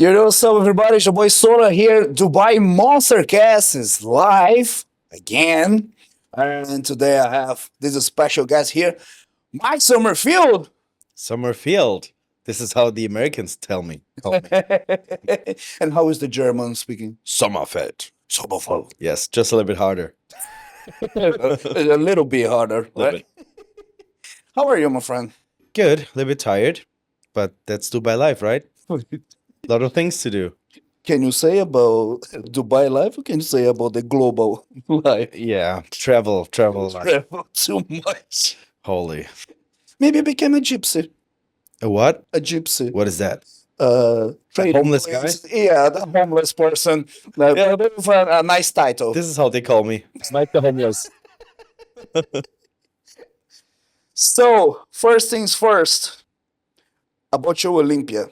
You know, so everybody, it's your boy Sola here. Dubai Monster Cast is live again. And today I have this special guest here, Mike Sommerfeld. Summerfield. This is how the Americans call me. And how is the German speaking? Sommerfeld. Sommerfeld. Yes, just a little bit harder. A little bit harder, Little right? How are you, my friend? Good, a little bit tired, but that's Dubai life, right? A lot of things to do. Can you say about Dubai life or can you say about the global life? Yeah, travel life. Travel too much. Holy. Maybe I became a gypsy. A what? A gypsy. What is that? Trading homeless places. Yeah, the homeless person. Yeah. A nice title. This is how they call me. Mike the homeless. So, first things first, about your Olympia.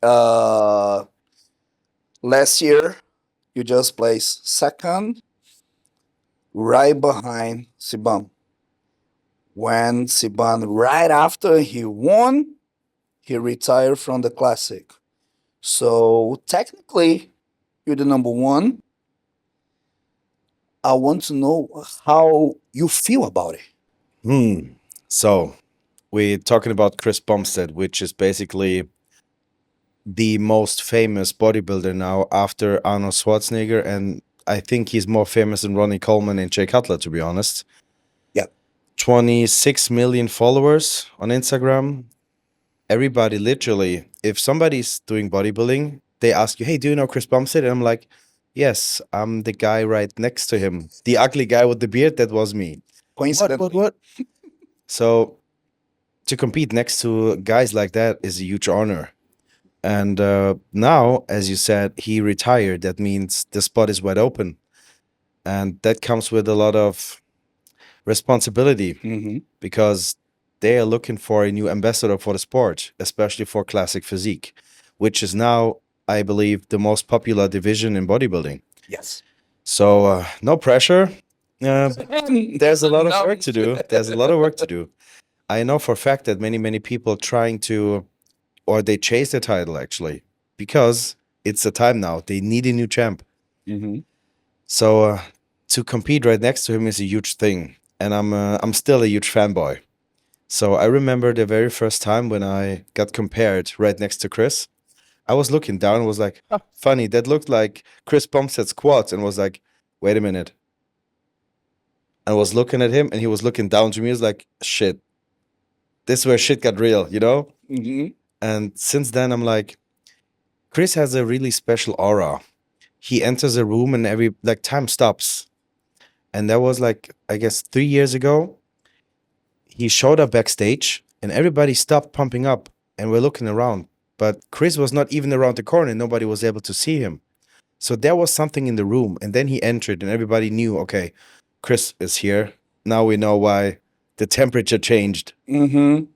Uh, Last year, you just placed second, right behind Siban. When Siban, right after he won, he retired from the Classic. So, technically, you're the number one. I want to know how you feel about it. So, we're talking about Chris Bumstead, which is basically the most famous bodybuilder now after Arnold Schwarzenegger, and I think he's more famous than Ronnie Coleman and Jay Cutler, to be honest. Yeah. 26 million followers on Instagram. Everybody, literally, if somebody's doing bodybuilding, they ask you, hey, do you know Chris Bumstead? And I'm like, yes, I'm the guy right next to him. The ugly guy with the beard, that was me. Coincidentally. What? So, to compete next to guys like that is a huge honor. And now, as you said, he retired. That means the spot is wide open. And that comes with a lot of responsibility Mhm. because they are looking for a new ambassador for the sport, especially for classic physique, which is now, I believe, the most popular division in bodybuilding. Yes. So, no pressure. There's a lot of No. work to do. There's a lot of work to do. I know for a fact that many people trying to, or they chase the title actually, because it's the time now. They need a new champ. Mhm. So to compete right next to him is a huge thing, and I'm still a huge fanboy. So I remember the very first time when I got compared right next to Chris. I was looking down and was like, "Huh, funny, that looked like Chris Bumstead's quads," and was like, wait a minute. I was looking at him and he was looking down to me. He was like, shit, this is where shit got real, you know? Mhm. And since then, I'm like, Chris has a really special aura. He enters a room and every like time stops. And that was like, I guess 3 years ago. He showed up backstage and everybody stopped pumping up and we're looking around. But Chris was not even around the corner. Nobody was able to see him. So there was something in the room. And then he entered and everybody knew, okay, Chris is here. Now we know why the temperature changed. Mhm.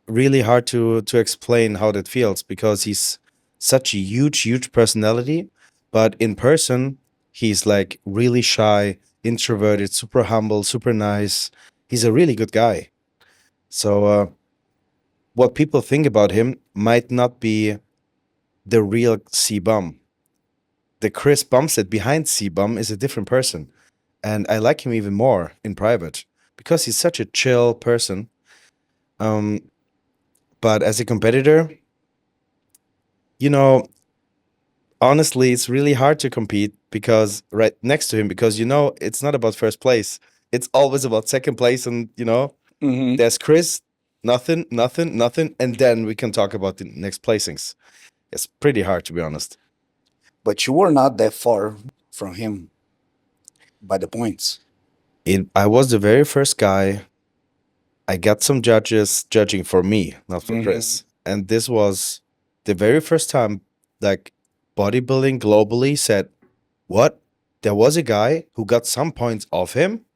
Really hard to explain how that feels because he's such a huge personality, but in person he's like really shy, introverted, super humble, super nice. He's a really good guy. So what people think about him might not be the real C-Bum. The Chris Bumstead behind C-Bum is a different person, and I like him even more in private because he's such a chill person. But as a competitor, you know, honestly, it's really hard to compete because right next to him, because it's not about first place. It's always about second place, and Mhm. there's Chris, nothing, and then we can talk about the next placings. It's pretty hard to be honest. But you were not that far from him by the points. I was the very first guy. I got some judges judging for me, not for Chris, and this was the very first time like bodybuilding globally said, "What? There was a guy who got some points off him?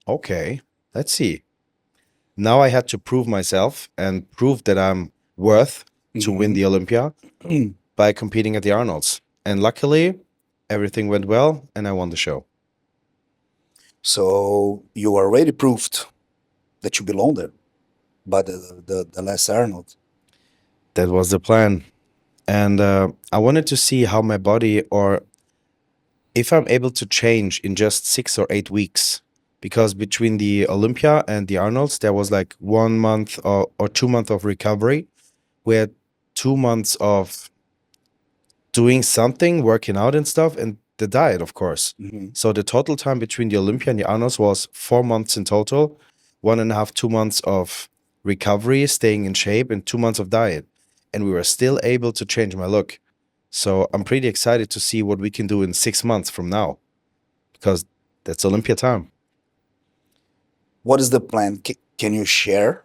Okay, let's see." Now I had to prove myself and prove that I'm worth to win the Olympia by competing at the Arnolds. And luckily, everything went well and I won the show. So you already proved that you belong there by the last Arnold. That was the plan. And I wanted to see how my body, or if I'm able to change in just 6 or 8 weeks. Because between the Olympia and the Arnolds, there was like 1 month or 2 months of recovery. We had 2 months of doing something, working out and stuff, and the diet, of course. Mhm. So the total time between the Olympia and the Arnolds was 4 months in total, 1.5, 2 months of recovery, staying in shape, and 2 months of diet. And we were still able to change my look. So I'm pretty excited to see what we can do in 6 months from now, because that's Olympia time. What is the plan? Can you share?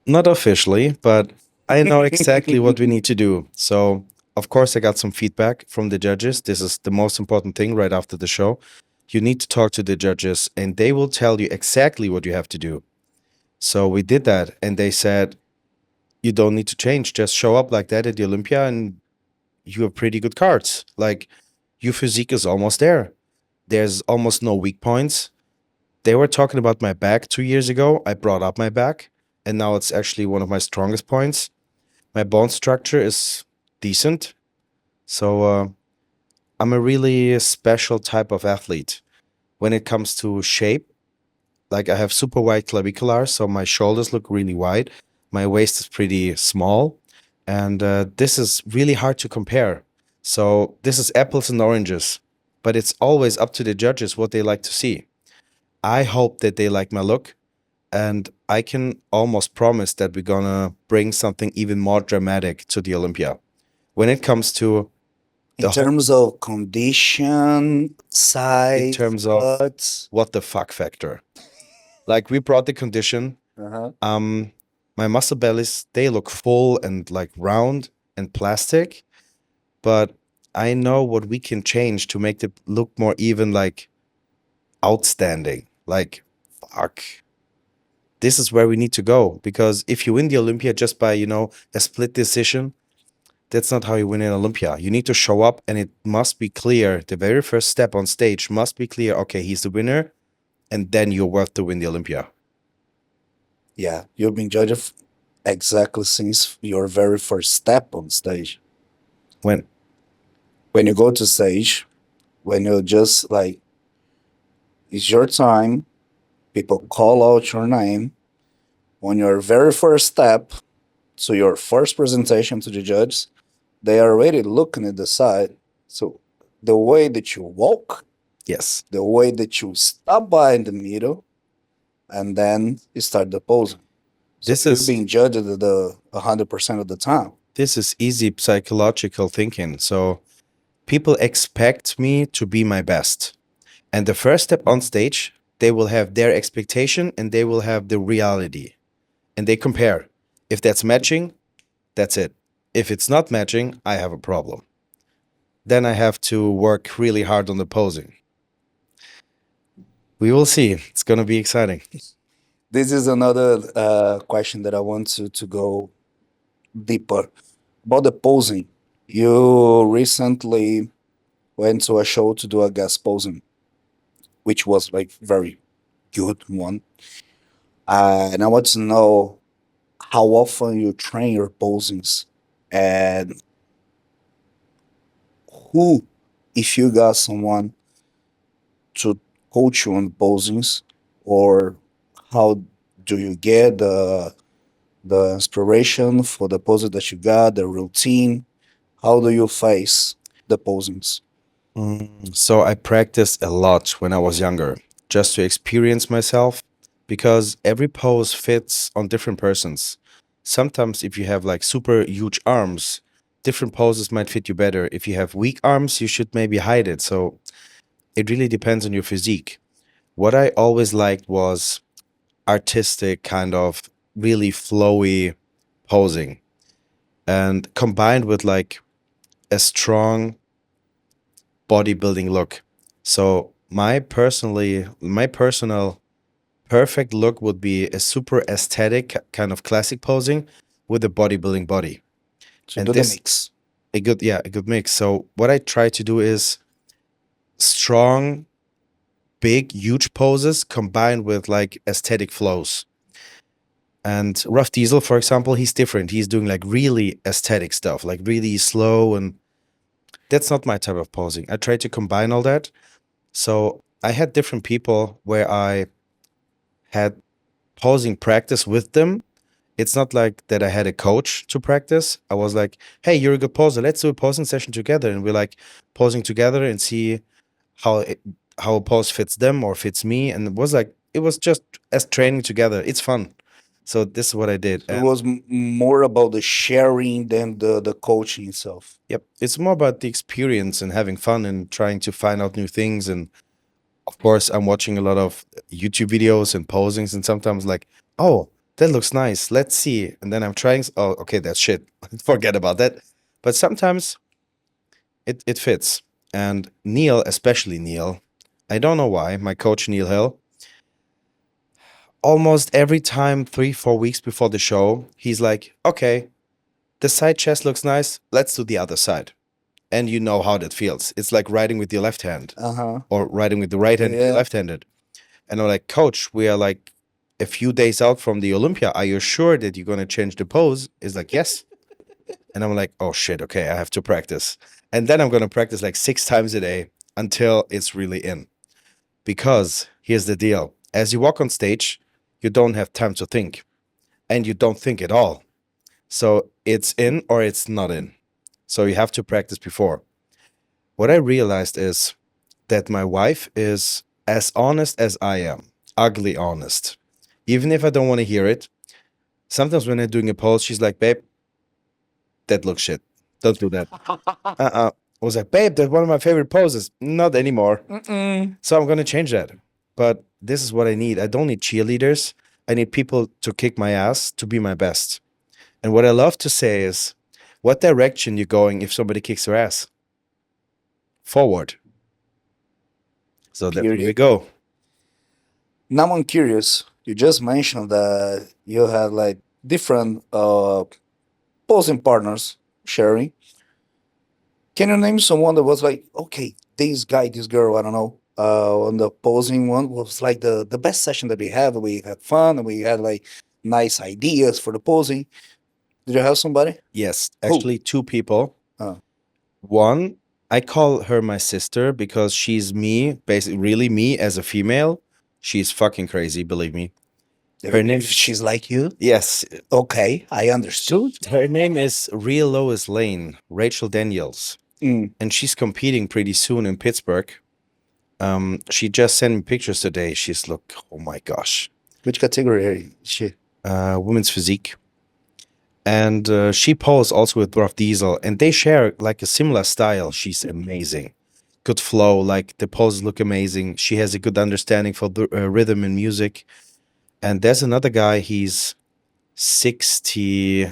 Not officially, but I know exactly what we need to do. So, of course, I got some feedback from the judges. This is the most important thing right after the show. You need to talk to the judges, and they will tell you exactly what you have to do. So, we did that, and they said, you don't need to change. Just show up like that at the Olympia, and you have pretty good cards. Like, your physique is almost there. There's almost no weak points. They were talking about my back 2 years ago. I brought up my back, and now it's actually one of my strongest points. My bone structure is decent. So I'm a really special type of athlete. When it comes to shape, like I have super wide clavicula, so my shoulders look really wide. My waist is pretty small. And this is really hard to compare. So this is apples and oranges, but it's always up to the judges what they like to see. I hope that they like my look, and I can almost promise that we're gonna bring something even more dramatic to the Olympia. When it comes to In the whole, terms of condition, in size, terms of cuts. what the fuck factor, like we brought the condition. Uh-huh. Um, my muscle bellies, they look full and like round and plastic, but I know what we can change to make it look more even, like outstanding. Like, fuck, this is where we need to go. Because if you win the Olympia just by, a split decision, that's not how you win an Olympia. You need to show up, and it must be clear. The very first step on stage must be clear. Okay, he's the winner, and then you're worth to win the Olympia. Yeah, you've been judged exactly since your very first step on stage. When? When you go to stage, when you just like, it's your time, people call out your name on your very first step, so your first presentation to the judges, they are already looking at the side. So the way that you walk, Yes. the way that you stop by in the middle, and then you start the posing. So This you're is being judged at the 100% of the time. this is easy psychological thinking. So people expect me to be my best. And the first step on stage, they will have their expectation and they will have the reality. And they compare. If that's matching, that's it. If it's not matching, I have a problem. Then I have to work really hard on the posing. We will see. It's going to be exciting. This is another question that I want to go deeper about the posing. You recently went to a show to do a guest posing, which was like very good one. And I want to know how often you train your posings and who, if you got someone to coach you on posings, or how do you get the inspiration for the poses that you got, the routine? How do you face the posings? So I practiced a lot when I was younger, just to experience myself, because every pose fits on different persons. Sometimes if you have like super huge arms, different poses might fit you better. If you have weak arms, you should maybe hide it. So it really depends on your physique. What I always liked was artistic, kind of really flowy posing, and combined with like a strong bodybuilding look. So my personal perfect look would be a super aesthetic kind of classic posing with a bodybuilding body. To And do the this mix. a good mix. So what I try to do is strong, big, huge poses combined with like aesthetic flows. And Rough Diesel, for example, he's different. He's doing like really aesthetic stuff, like really slow, and that's not my type of posing. I try to combine all that. So I had different people where I had posing practice with them. It's not like that I had a coach to practice. I was like, hey, you're a good poser. Let's do a posing session together. And we're like posing together and see how it, how a pose fits them or fits me. And it was just as training together. It's fun. So this is what I did. So it was more about the sharing than the coaching itself. Yep. It's more about the experience and having fun and trying to find out new things. And of course, I'm watching a lot of YouTube videos and posings, and sometimes like, oh, that looks nice. Let's see. And then I'm trying. Oh, okay, that's shit. Forget about that. But sometimes it fits. And Neil, especially Neil, I don't know why, my coach Neil Hill, almost every time, 3, 4 weeks before the show, he's like, okay, the side chest looks nice. Let's do the other side. And you know how that feels. It's like riding with your left hand Uh-huh. or riding with the right hand if you're Yeah. left-handed. And I'm like, coach, we are like a few days out from the Olympia. Are you sure that you're going to change the pose? He's like, yes. And I'm like, oh shit, okay, I have to practice. And then I'm going to practice like 6 times a day until it's really in. Because here's the deal, as you walk on stage, you don't have time to think, and you don't think at all. So it's in or it's not in. So you have to practice before. What I realized is that my wife is as honest as I am, ugly honest. Even if I don't want to hear it, sometimes when I'm doing a pose, she's like, babe, that looks shit. Don't do that. I was like, babe, that's one of my favorite poses. Not anymore. Mm-mm. So I'm going to change that. But this is what I need. I don't need cheerleaders. I need people to kick my ass to be my best. And what I love to say is, what direction you going if somebody kicks your ass? Forward. So there we Period. go. Now I'm curious. You just mentioned that you had like different posing partners sharing. Can you name someone that was like, okay, this guy, this girl, I don't know, on the posing one was like the best session that we had. We had fun and we had like nice ideas for the posing. Did you have somebody? Yes, Who? actually, two people. Oh. One, I call her my sister because she's me, basically, really me as a female. She's fucking crazy, believe me. Her name, She's like you? yes, Okay, I understood. her name is Real Lois Lane, Rachel Daniels, Mm. and she's competing pretty soon in Pittsburgh. She just sent me pictures today. She's look, oh my gosh, Which category is she? women's physique. And she posed also with Rough Diesel, and they share like a similar style. She's amazing, good flow. Like the poses look amazing. She has a good understanding for the rhythm and music. And there's another guy. He's 60,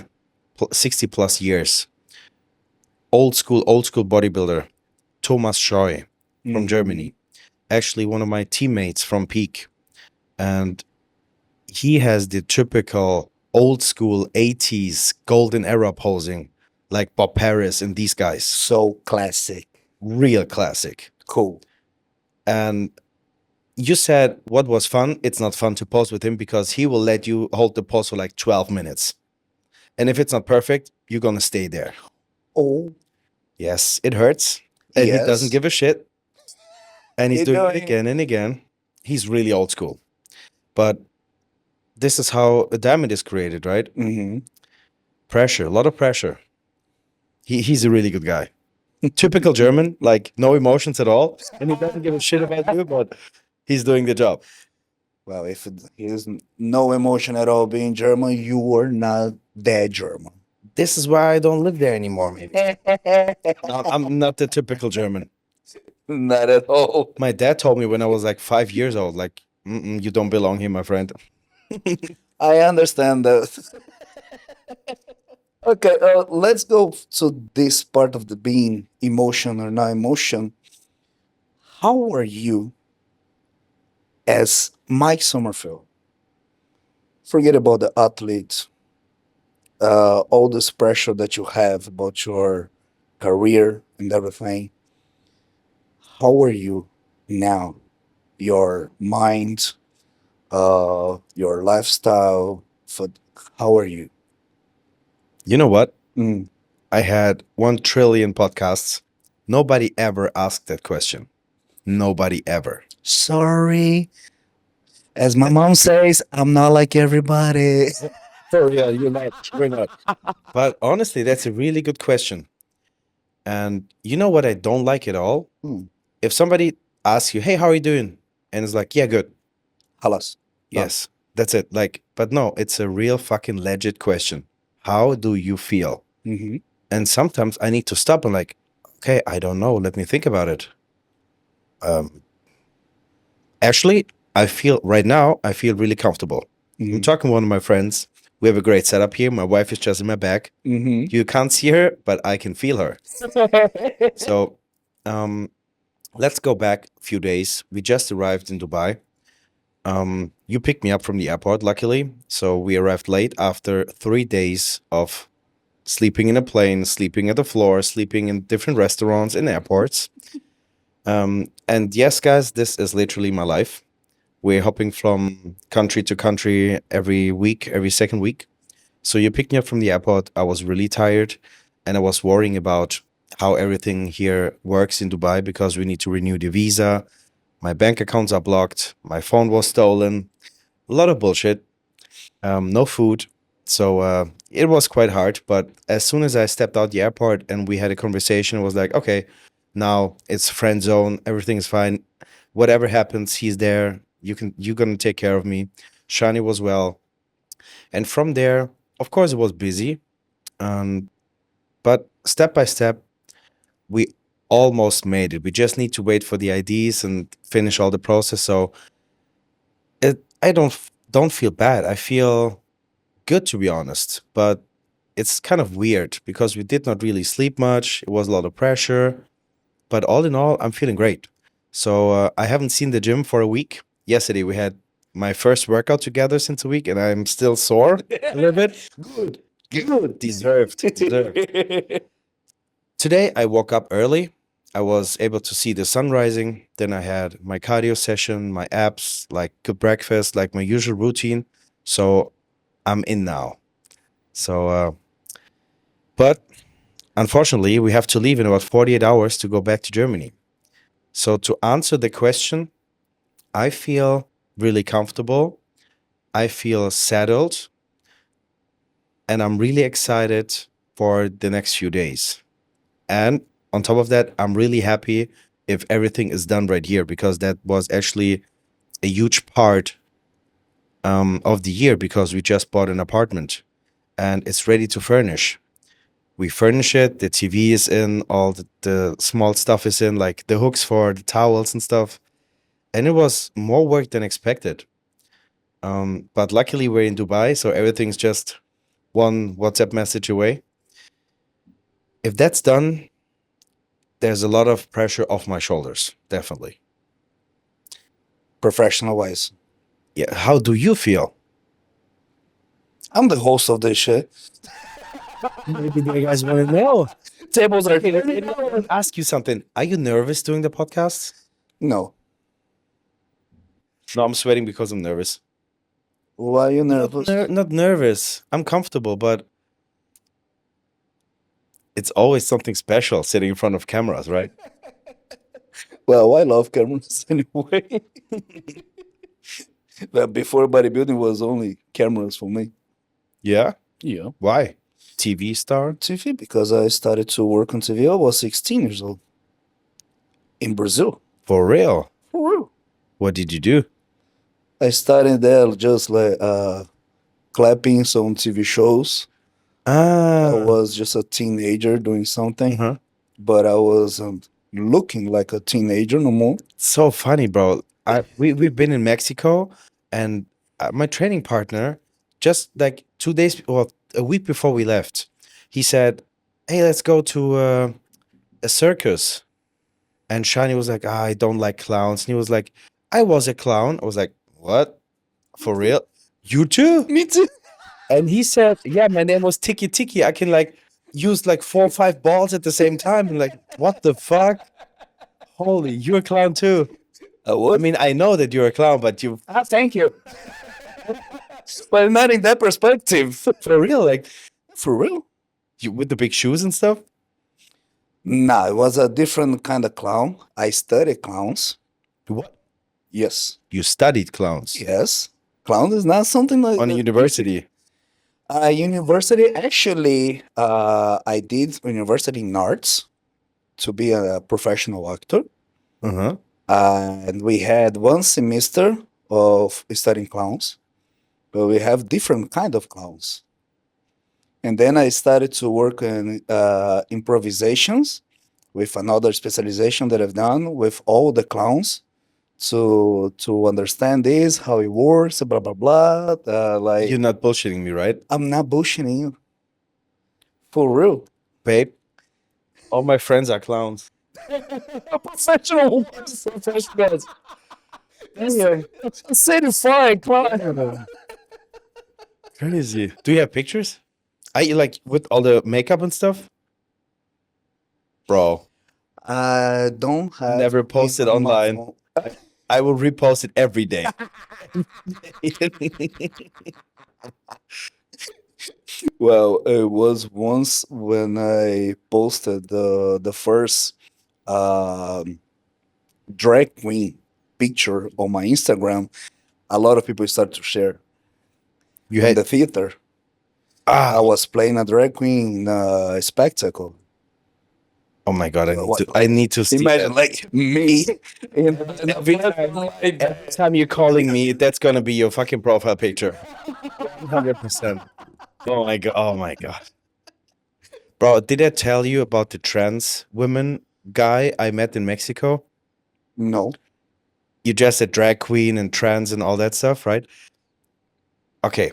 60 plus years, old school bodybuilder, Thomas Scheu from Mhm. Germany. Actually, one of my teammates from Peak, and he has the typical old school 80s golden era posing, like Bob Paris and these guys. So classic. Real classic. Cool. And you said what was fun? It's not fun to pose with him because he will let you hold the pose for like 12 minutes. And if it's not perfect, you're going to stay there. Oh, Yes, it hurts. And he doesn't yes. give a shit. And he's Keep doing it going. again and again. He's really old school. But this is how a diamond is created, right? Mm-hmm. Pressure, a lot of pressure. He's a really good guy. Typical German, like no emotions at all. And he doesn't give a shit about you, but he's doing the job. Well, if he has no emotion at all being German, you are not that German. This is why I don't live there anymore, maybe. No, I'm not the typical German. Not at all. My dad told me when I was like 5 years old, like, you don't belong here, my friend. I understand that. Okay, let's go to this part of the being emotion or not emotion. How are you as Mike Sommerfeld? Forget about the athletes, all this pressure that you have about your career and everything. How are you now? Your mind, your lifestyle, food. How are you? You know what? Mm. I had 1 trillion podcasts. Nobody ever asked that question. Nobody ever. Sorry. As my mom says, I'm not like everybody. For real, you're not. You're not. But honestly, that's a really good question. And you know what I don't like at all? Hmm. If somebody asks you, "Hey, how are you doing?" and it's like, "Yeah, good." Halas. Done. Yes, that's it. Like, but no, it's a real fucking legit question. How do you feel? Mm-hmm. And sometimes I need to stop and like, okay, I don't know. Let me think about it. Um, Actually, I feel right now, I feel really comfortable. I'm Mm-hmm. talking to one of my friends. We have a great setup here. My wife is just in my back. Mm-hmm. You can't see her, but I can feel her. So, um, let's go back a few days. We just arrived in Dubai. You picked me up from the airport, luckily. So we arrived late after 3 days of sleeping in a plane, sleeping at the floor, sleeping in different restaurants in airports. And yes, guys, this is literally my life. We're hopping from country to country every week, every second week. So you picked me up from the airport. I was really tired and I was worrying about how everything here works in Dubai because we need to renew the visa. My bank accounts are blocked. My phone was stolen. A lot of bullshit. No food. So it was quite hard. But as soon as I stepped out the airport and we had a conversation, it was like, okay, now it's friend zone. Everything's fine. Whatever happens, he's there. You're gonna take care of me. Shani was well. And from there, of course, it was busy. Um, but step by step, we almost made it. We just need to wait for the IDs and finish all the process. So I don't feel bad. I feel good, to be honest. But it's kind of weird because we did not really sleep much. It was a lot of pressure. But all in all, I'm feeling great. So I haven't seen the gym for a week. Yesterday we had my first workout together since a week, and I'm still sore a little bit. Good, good, deserved, deserved. Today I woke up early. I was able to see the sun rising. Then I had my cardio session, my abs, like good breakfast, like my usual routine. So I'm in now. So, but unfortunately, we have to leave in about 48 hours to go back to Germany. So to answer the question, I feel really comfortable. I feel settled. And I'm really excited for the next few days. And on top of that, I'm really happy if everything is done right here because that was actually a huge part of the year because we just bought an apartment and it's ready to furnish. We furnish it, the TV is in, all the small stuff is in, like the hooks for the towels and stuff. And it was more work than expected. But luckily, we're in Dubai, so everything's just one WhatsApp message away. If that's done, there's a lot of pressure off my shoulders, definitely. Professional wise. Yeah. How do you feel? I'm the host of this shit. Maybe you guys want to know. Tables are Okay, here. let me ask you something. Are you nervous doing the podcast? No. No, I'm sweating because I'm nervous. Why are you nervous? Not nervous. I'm comfortable, but it's always something special sitting in front of cameras, right? Well, I love cameras anyway. But before bodybuilding was only cameras for me. Yeah. Yeah. Why? TV star? TV, because I started to work on TV. I was 16 years old in Brazil. For real? For real. What did you do? I started there just like clapping some TV shows. I was just a teenager doing something, Uh-huh. but I wasn't looking like a teenager no more. So funny, bro. We've been in Mexico, and my training partner just like 2 days or a week before we left, he said, "Hey, let's go to a circus." And Shani was like, "I don't like clowns." And he was like, "I was a clown." I was like, "What? For real? You too?" Me too. And he said, "Yeah, my name was Tiki Tiki. I can like use like 4 or 5 balls at the same time." And like, what the fuck? Holy, you're a clown too. I I was. mean, I know that you're a clown, but you Thank you. But not in that perspective. For real, like For real? you with the big shoes and stuff. Nah, it was a different kind of clown. I studied clowns. What? Yes. You studied clowns Yes. Clown is not something like on a university. university. Actually, I did university in arts to be a professional actor. Uh huh. And we had one semester of studying clowns, but we have different kind of clowns. And then I started to work in improvisations with another specialization that I've done with all the clowns to understand this, how it works, blah blah blah. You're not bullshitting me, right, I'm not bullshitting you, for real. babe? All my friends are clowns. Professional professionals. Anyway, certified clown. Crazy. Do you have pictures? I like with all the makeup and stuff, bro. I don't have Never post it on my online. phone. I will repost it every day. Well, it was once when I posted the first um, drag queen picture on my Instagram. A lot of people started to share You in had the theater. I ah. was playing a drag queen in a spectacle. Oh my god! What, I like, need to see imagine that. like me in Every time you're calling me, that's gonna be your fucking profile picture. 100%. Oh my god! Oh my god! Bro, did I tell you about the trans women guy I met in Mexico? no. You just said drag queen and trans and all that stuff, right? Okay.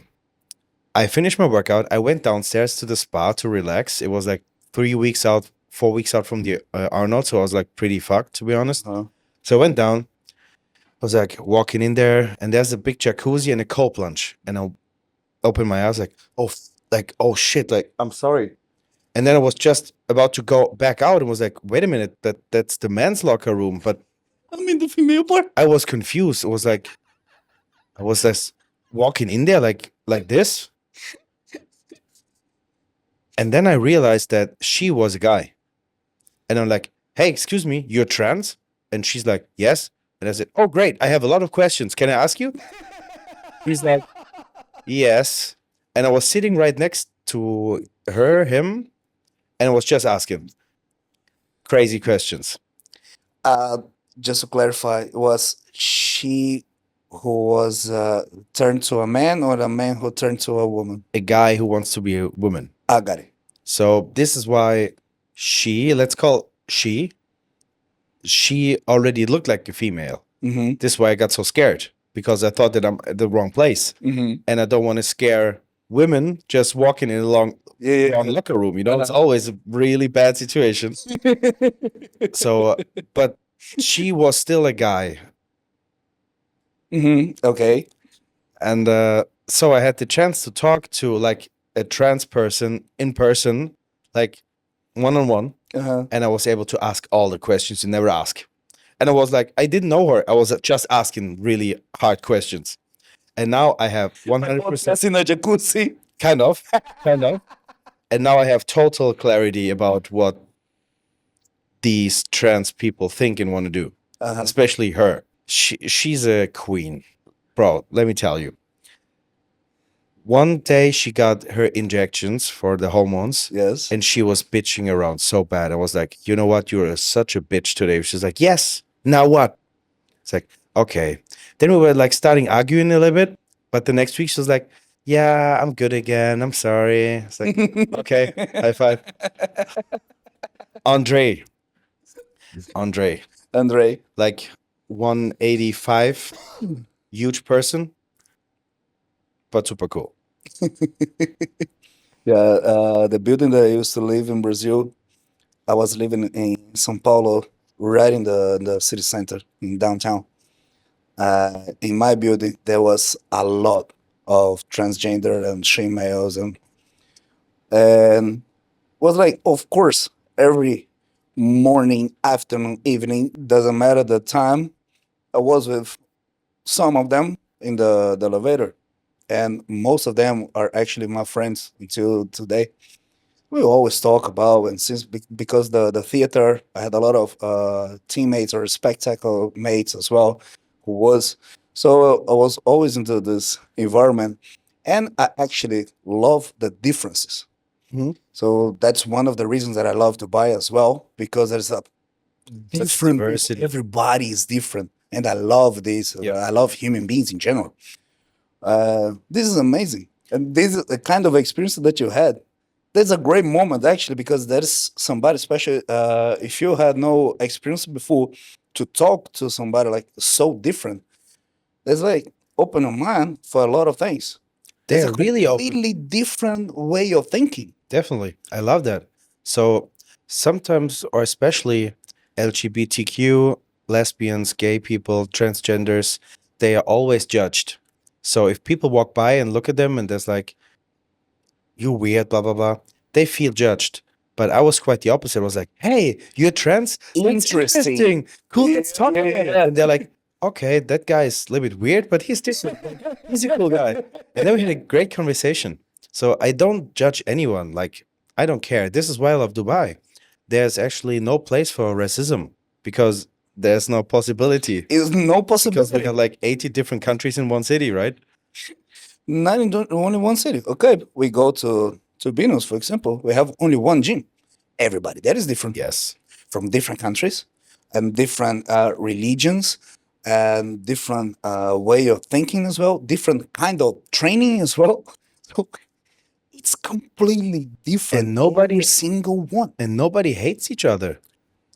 I finished my workout. I went downstairs to the spa to relax. It was like 3 weeks out, 4 weeks out from the Arnold, so I was like pretty fucked, to be honest. Huh? So I went down. I was like walking in there, and there's a big jacuzzi and a cold plunge. And I opened my eyes, like, oh shit, like I'm sorry. And then I was just about to go back out and was like, wait a minute, that's the men's locker room. But I'm in the female part. I was confused. It was like I was just walking in there like this. And then I realized that she was a guy. And I'm like, hey, excuse me, you're trans? And she's like, yes. And I said, oh, great. I have a lot of questions. Can I ask you? He's like, yes. And I was sitting right next to him, and I was just asking crazy questions. Uh, just to clarify, was she who was turned to a man or a man who turned to a woman? A guy who wants to be a woman. I got it. So this is why let's call she already looked like a female. Mm-hmm. This is why I got so scared, because I thought that I'm at the wrong place. Mm-hmm. And I don't want to scare women just walking in a long locker room. You know, it's always a really bad situation. So, but she was still a guy. Mm-hmm. Okay. And so I had the chance to talk to like a trans person in person, like one on one. Uh-huh. And I was able to ask all the questions you never ask. And I was like, I didn't know her. I was just asking really hard questions. And now I have 100%. That's in a jacuzzi. Kind of. And now I have total clarity about what these trans people think and want to do, especially her. She's a queen. Bro, let me tell you. One day she got her injections for the hormones. Yes. And she was bitching around so bad. I was like, you know what? You're such a bitch today. She's like, yes. Now what? It's like, okay. Then we were like starting arguing a little bit. But the next week she was like, yeah, I'm good again. I'm sorry. It's like, okay, high five. Andre, like 185, huge person, but super cool. Yeah, the building that I used to live in Brazil, I was living in São Paulo, right in the city center in downtown. In my building, there was a lot of transgender and females, and was like, of course, every morning, afternoon, evening, doesn't matter the time, I was with some of them in the elevator. and most of them are actually my friends until today. We always talk about, and since because the theater, I had a lot of teammates or spectacle mates as well, who was, so I was always into this environment, and I actually love the differences. Mhm. So that's one of the reasons that I love Dubai as well, because there's a Such different people. diversity. Everybody is different, and I love this. Yeah. I love human beings in general. This is amazing, and this is the kind of experience that you had. That's a great moment actually, because there's somebody special. If you had no experience before, to talk to somebody like so different, that's like open your mind for a lot of things. That's a They're really open. completely different way of thinking. Definitely. I love that. So sometimes, or especially LGBTQ, lesbians, gay people, transgenders, they are always judged. So if people walk by and look at them and there's like, you weird, blah, blah, blah, they feel judged. But I was quite the opposite. I was like, hey, you're trans? That's Interesting. interesting. Cool, let's talk Yeah, about yeah, it. yeah. And they're like, okay, that guy is a little bit weird, but he's different. He's a cool guy. And then we had a great conversation. So I don't judge anyone. Like, I don't care. This is why I love Dubai. There's actually no place for racism because there's no possibility. Is no Because we possibility. have like 80 different countries in one city, right? Not in only one city. Okay, we go to Venus, for example. We have only one gym. Everybody that is different. Yes. From different countries and different religions and different way of thinking as well, different kind of training as well. So it's completely different. And nobody- every single one. And nobody hates each other.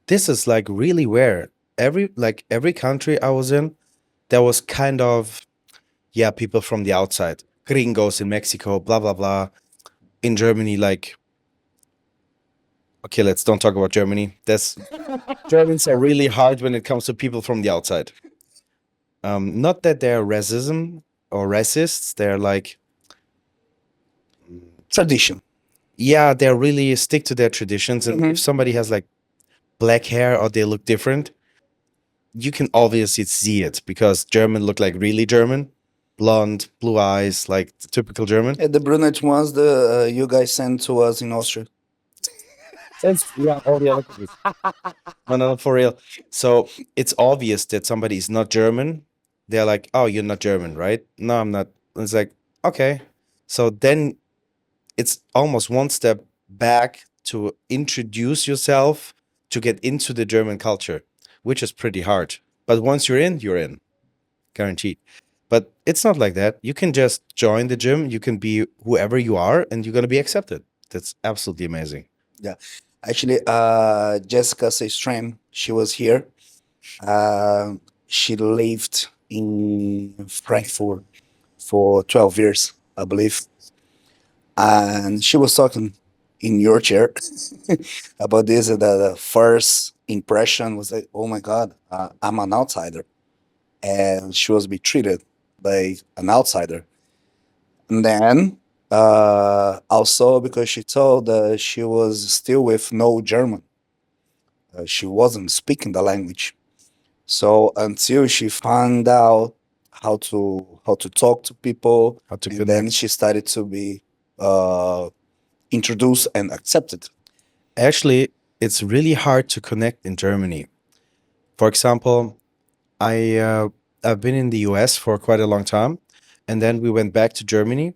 This is like really rare. Every country I was in, there was kind of, yeah, people from the outside. Gringos in Mexico, blah blah blah. In Germany, like, okay, let's don't talk about Germany. That's Germans are really hard when it comes to people from the outside. Not that they're racism or racists. They're like, Tradition. yeah, they really stick to their traditions. And Mhm. if somebody has like black hair or they look different, you can obviously see it because German look like really German, blonde, blue eyes, like the typical German. Yeah, the brunette ones, the you guys sent to us in Austria. Yeah, all the other countries. No, no, for real. So it's obvious that somebody is not German. They're like, oh, you're not German, right? No, I'm not. It's like, okay. So then it's almost one step back to introduce yourself to get into the German culture, which is pretty hard. But once you're in, guaranteed. But it's not like that. You can just join the gym, you can be whoever you are, and you're gonna be accepted. That's absolutely amazing. Yeah. Actually, Jessica Seystram, she was here. She lived in Frankfurt for 12 years, I believe. And she was talking in your chair about this. And the first impression was like, oh my God, I'm an outsider. And she was be treated like an outsider. And then also because she told she was still with no German. She wasn't speaking the language. So until she found out how to talk to people, How to and then connect. she started to be introduced and accepted. Actually, it's really hard to connect in Germany. For example, I've been in the US for quite a long time, and then we went back to Germany,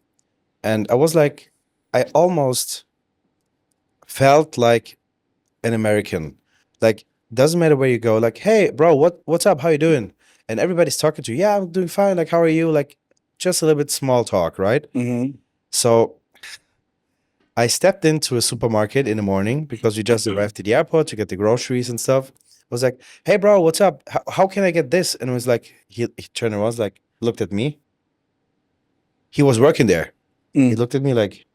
and I was like, I almost felt like an American. Like, doesn't matter where you go. Like, hey, bro, what's up? How you doing? And everybody's talking to you. Yeah, I'm doing fine. Like, how are you? Like, just a little bit small talk, right? Mm-hmm. So I stepped into a supermarket in the morning because we just arrived to the airport to get the groceries and stuff. I was like, hey, bro, what's up? How can I get this? And it was like, he turned around, was like, looked at me. He was working there. He looked at me like,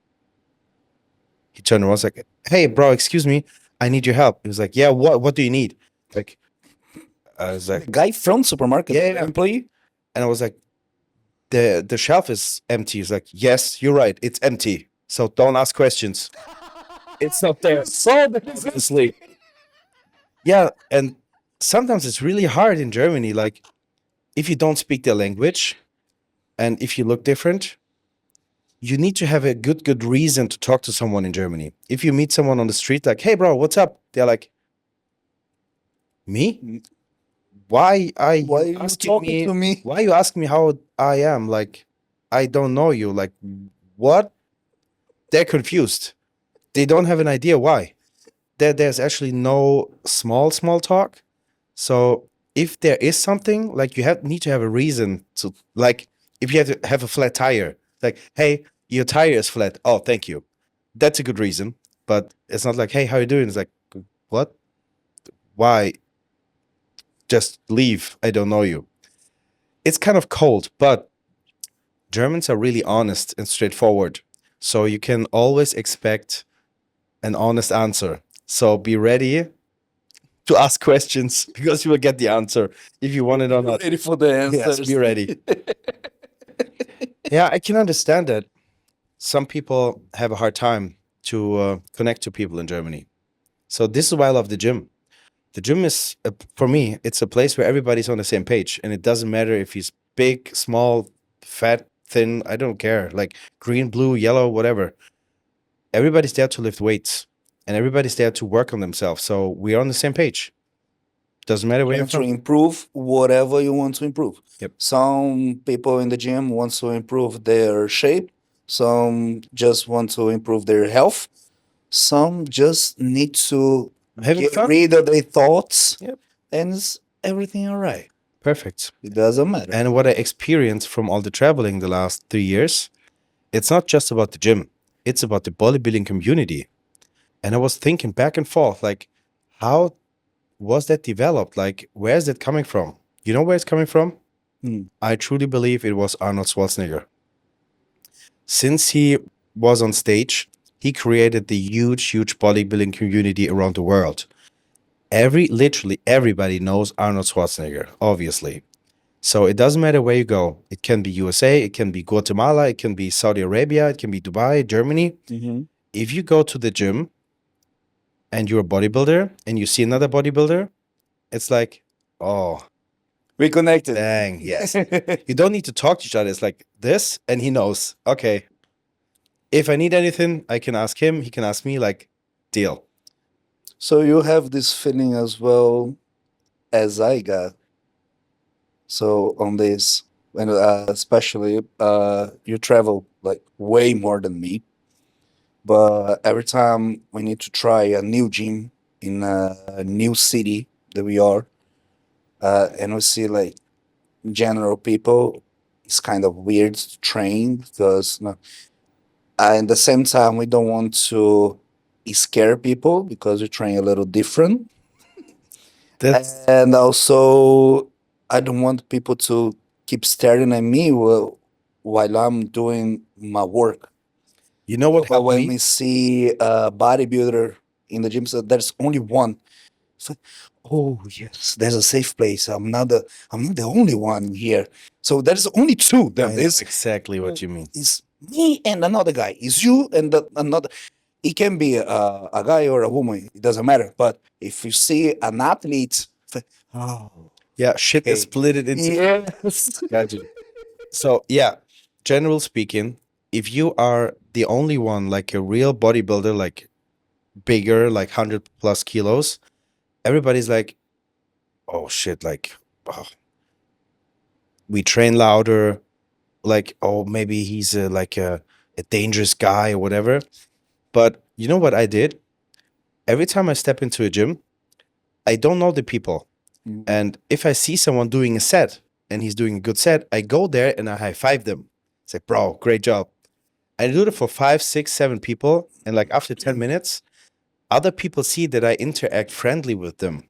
he turned around, was like, hey, bro, excuse me. I need your help. He was like, yeah, what do you need? Like, I was like, Guy from supermarket, yeah. employee. And I was like, the shelf is empty. He's like, yes, you're right. It's empty. So don't ask questions. It's not there. So obviously. Yeah, and sometimes it's really hard in Germany. Like, if you don't speak their language and if you look different, you need to have a good reason to talk to someone in Germany. If you meet someone on the street, like, "Hey, bro, what's up?" They're like, "Me? Why are Why you are you asking talking me? to me? Why are you asking me how I am? Like, I don't know you. Like, what?" They're confused. They don't have an idea why. There's actually no small talk. So if there is something, like, you have need to have a reason to, like, if you have to have a flat tire, like, "Hey, your tire is flat." "Oh, thank you." That's a good reason. But it's not like, "Hey, how you doing?" It's like, "What? Why? Just leave. I don't know you." It's kind of cold, but Germans are really honest and straightforward. So you can always expect an honest answer. So be ready to ask questions because you will get the answer if you want it or Be not. ready for the Yes, be answers. ready. Yeah, I can understand that. Some people have a hard time to connect to people in Germany. So this is why I love the gym. The gym is, for me, it's a place where everybody's on the same page, and it doesn't matter if he's big, small, fat, thin. I don't care. Like green, blue, yellow, whatever. Everybody's there to lift weights, and everybody's there to work on themselves. So we're on the same page. Doesn't matter where you're Trying to from. improve whatever you want to improve. Yep. Some people in the gym want to improve their shape. Some just want to improve their health. Some just need to Having get fun. rid of their thoughts, Yep. and it's everything all right. Perfect. It doesn't matter. And what I experienced from all the traveling the last 3 years, it's not just about the gym, it's about the bodybuilding community. And I was thinking back and forth, like, how was that developed? Like, where's that coming from? You know where it's coming from? Hmm. I truly believe it was Arnold Schwarzenegger. Since he was on stage, he created the huge bodybuilding community around the world. Literally everybody knows Arnold Schwarzenegger, obviously. So it doesn't matter where you go. It can be USA, it can be Guatemala, it can be Saudi Arabia, it can be Dubai, Germany. Mm-hmm. If you go to the gym and you're a bodybuilder and you see another bodybuilder, it's like, oh, We connected. dang, yes. You don't need to talk to each other. It's like this, and he knows, okay, if I need anything, I can ask him, he can ask me, like, deal. So you have this feeling as well as I got. So on this, and especially you travel like way more than me. But every time we need to try a new gym in a new city that we are, and we see like general people, it's kind of weird to train because at the same time we don't want to scare people because we train a little different, That's, and also I don't want people to keep staring at me while I'm doing my work. you know what But helped when me? we see a bodybuilder in the gym, so there's only one. It's like, oh yes, there's a safe place. I'm not the only one here. So there's only two. There I know is exactly what you mean. it's me and another guy. It's you and another. It can be a guy or a woman. It doesn't matter. But if you see an athlete, it's like, oh, Yeah, shit is okay, split it into. yes. Gotcha. So yeah, general speaking, if you are the only one, like a real bodybuilder, like bigger, like 100+ kilos, everybody's like, oh shit, like, oh, we train louder, like, oh, maybe he's a dangerous guy or whatever. But you know what I did? Every time I step into a gym, I don't know the people. Mm. And if I see someone doing a set and he's doing a good set, I go there and I high five them. It's like, bro, great job. I do it for 5, 6, 7 people. And like after 10 minutes, other people see that I interact friendly with them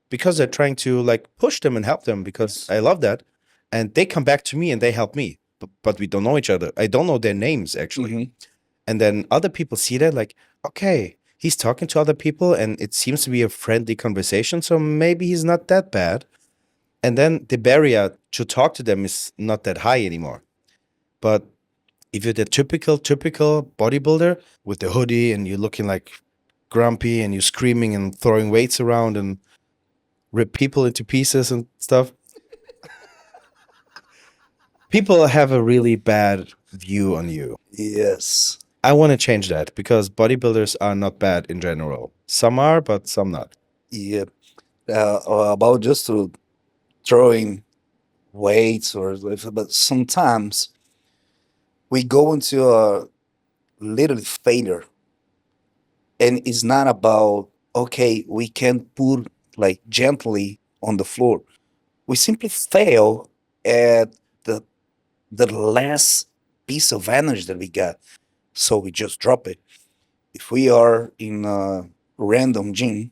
because they're trying to like push them and help them because I love that. And they come back to me and they help me. But we don't know each other. I don't know their names actually. Mhm. And then other people see that, like, okay, he's talking to other people and it seems to be a friendly conversation. So maybe he's not that bad. And then the barrier to talk to them is not that high anymore. But if you're the typical bodybuilder with the hoodie and you're looking like grumpy and you're screaming and throwing weights around and rip people into pieces and stuff, people have a really bad view on you. Yes. I want to change that because bodybuilders are not bad in general. Some are, but some not. Yeah. About just to throwing weights but sometimes we go into a little failure, and it's not about okay, we can put like gently on the floor. We simply fail at the the last piece of energy that we got, so we just drop it. If we are in a random gym,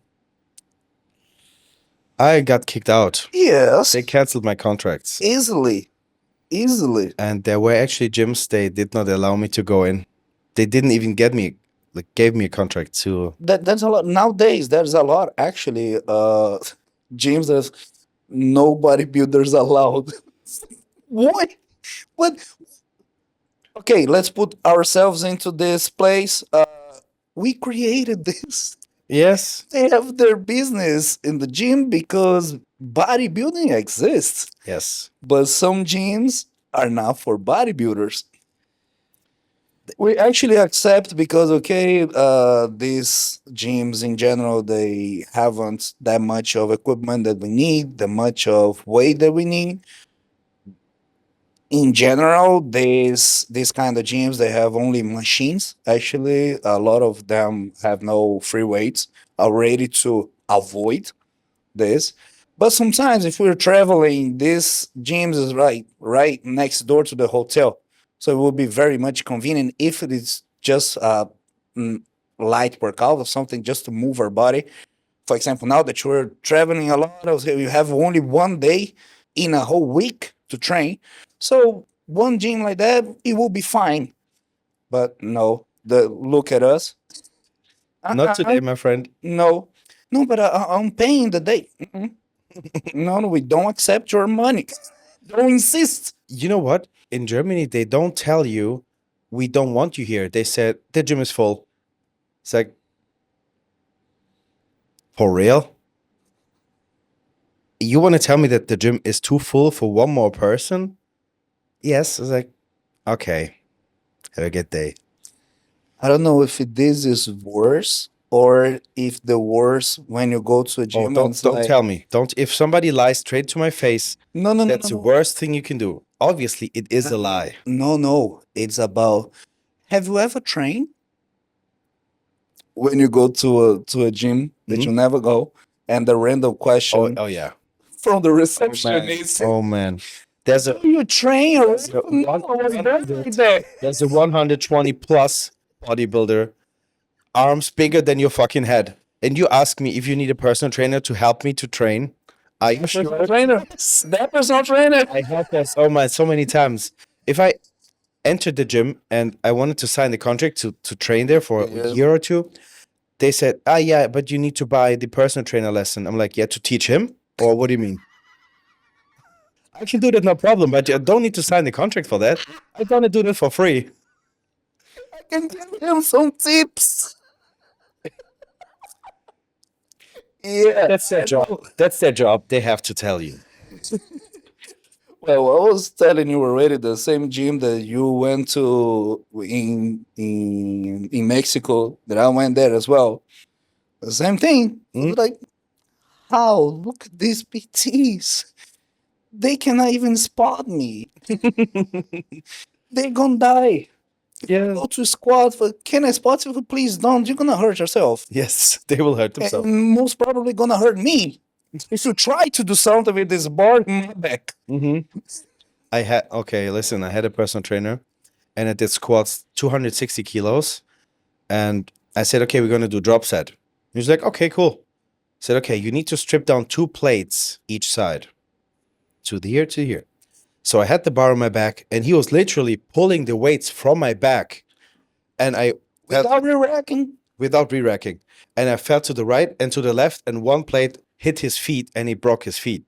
I got kicked out. yes, They canceled my contracts. easily, easily. And there were actually gyms they did not allow me to go in. They didn't even get me, like, gave me a contract to. That's a lot nowadays. There's a lot actually. Gyms that no bodybuilders allowed. What? What? Okay, let's put ourselves into this place. We created this. Yes. They have their business in the gym because bodybuilding exists. Yes. But some gyms are not for bodybuilders. We actually accept because okay, these gyms in general they haven't that much of equipment that we need, that much of weight that we need. In general, these kind of gyms they have only machines. Actually, a lot of them have no free weights already to avoid this. But sometimes if we're traveling, this gyms is right next door to the hotel. So it will be very much convenient if it is just mm, light workout or something just to move our body. For example, now that you're traveling a lot, you have only one day in a whole week to train. So one gym like that, it will be fine. But no, the look at us. Not today, Uh-uh, my friend. no, no, but I'm paying the day. Mm-mm. No, no, we don't accept your money. Don't insist. You know what? In Germany, they don't tell you, we don't want you here. They said, the gym is full. It's like, for real? You want to tell me that the gym is too full for one more person? Yes. It's like, okay. Have a good day. I don't know if this is worse or if the worse when you go to a Oh, gym and don't it's don't like, tell me. Don't. If somebody lies straight to my face, no, no, no, that's no, the no, worst thing you can do. Obviously, it is a lie. no, no. It's about. Have you ever trained when you go to a gym that you Mhm. never go, and the random Oh, question oh yeah. from the Oh man. receptionist? Oh man. There's a Do you train or there's a no? I was there like 100 that. there's a 120 plus bodybuilder, arms bigger than your fucking head. And you ask me if you need a personal trainer to help me to train. Are you Personal sure? trainer. That personal trainer. I had this so many times. If I entered the gym and I wanted to sign the contract to train there for a Yes. year or two, they said, yeah, but you need to buy the personal trainer lesson. I'm like, yeah, to teach him? Or what do you mean? I can do that, no problem, but you don't need to sign the contract for that. I'm gonna do that for free. I can give him some tips. Yeah, That's their I job. know. That's their job. They have to tell you. Well, I was telling you already the same gym that you went to in Mexico that I went there as well. The same thing. I was Mm? like, how? Look at these PTs. They cannot even spot me. They're gonna die. Yeah. Go to squat. Can I spot you? Please don't. You're gonna hurt yourself. Yes, they will hurt themselves. And most probably gonna hurt me. If you try to do something with this bar in my back. Mm-hmm. Listen, I had a personal trainer and I did squats 260 kilos. And I said, okay, we're going to do drop set. He was like, okay, cool. I said, okay, you need to strip down 2 plates each side to the here to here. So I had the bar on my back and he was literally pulling the weights from my back. And I fell Without re-racking. without re-racking. And I fell to the right and to the left, and one plate hit his feet and he broke his feet.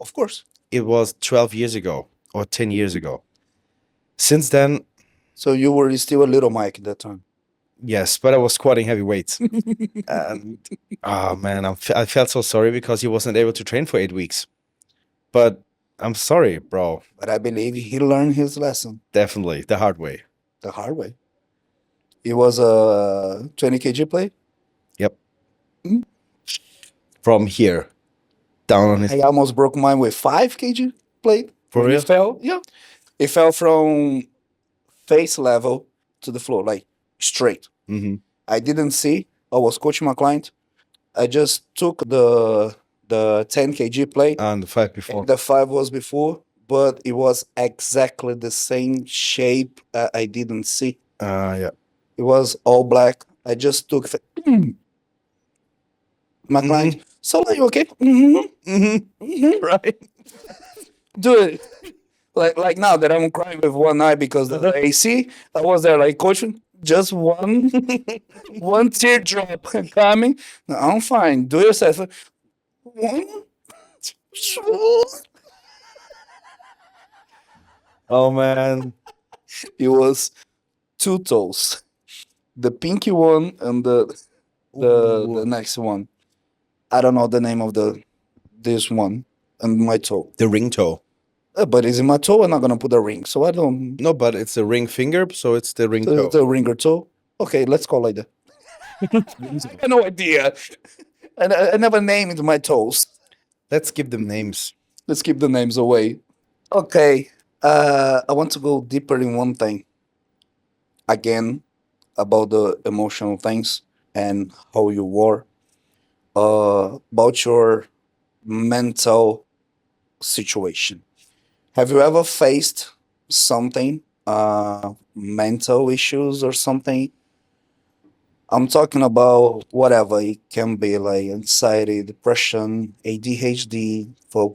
Of course. It was 12 years ago or 10 years ago. Since then, So you were still a little Mike at that time. yes, but I was squatting heavy weights. And oh man, I felt so sorry because he wasn't able to train for 8 weeks. But I'm sorry, bro. But I believe he learned his lesson Definitely the hard way. the hard way. It was a 20 kg plate. Yep. Mm. From here down on his I almost broke mine with 5 kg plate. for When it real. fell, yeah, it fell from face level to the floor, like straight. Mm-hmm. I didn't see. I was coaching my client. I just took the 10 kg plate, And the fight before. and the 5 was before, but it was exactly the same shape. I didn't see. Yeah. It was all black. I just took my client. So are you okay? Right. Do it. Like now that I'm crying with one eye because the AC. I was there like coaching. Just one teardrop coming. No, I'm fine. Do yourself. One. Oh man. It was 2 toes. The pinky one and the next one. I don't know the name of this one and my toe. The ring toe. But is it my toe? I'm not gonna put a ring, so I don't. No, but it's a ring finger, so it's the ring The, toe. the ringer toe. Okay, let's call it that. I have no idea. I never named my toes. Let's give them names. Let's keep the names away. Okay. I want to go deeper in one thing. Again, about the emotional things and how you were. About your mental situation. Have you ever faced something, mental issues or something? I'm talking about whatever. It can be like anxiety, depression, ADHD, for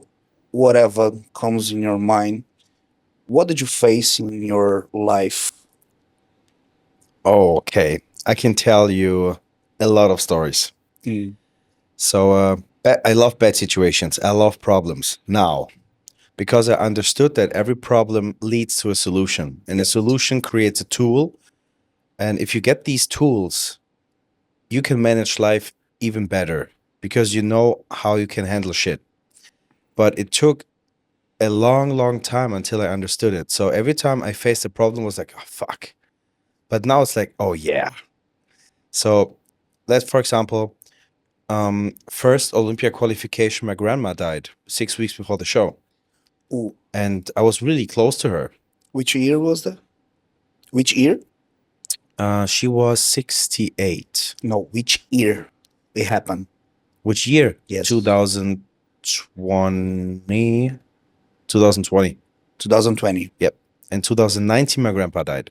whatever comes in your mind. What did you face in your life? Oh, okay. I can tell you a lot of stories. So I love bad situations. I love problems now because I understood that every problem leads to a solution, and a solution creates a tool. And if you get these tools, you can manage life even better because you know how you can handle shit. But it took a long, long time until I understood it. So every time I faced a problem, was like, oh, fuck. But now it's like, oh, yeah. So let's, for example, first Olympia qualification, my grandma died 6 weeks before the show. Ooh, And I was really close to her. which year was that? Which year? She was 68. No, which year it happened? Which year? Yes. 2020. 2020. 2020. Yep. In 2019, my grandpa died.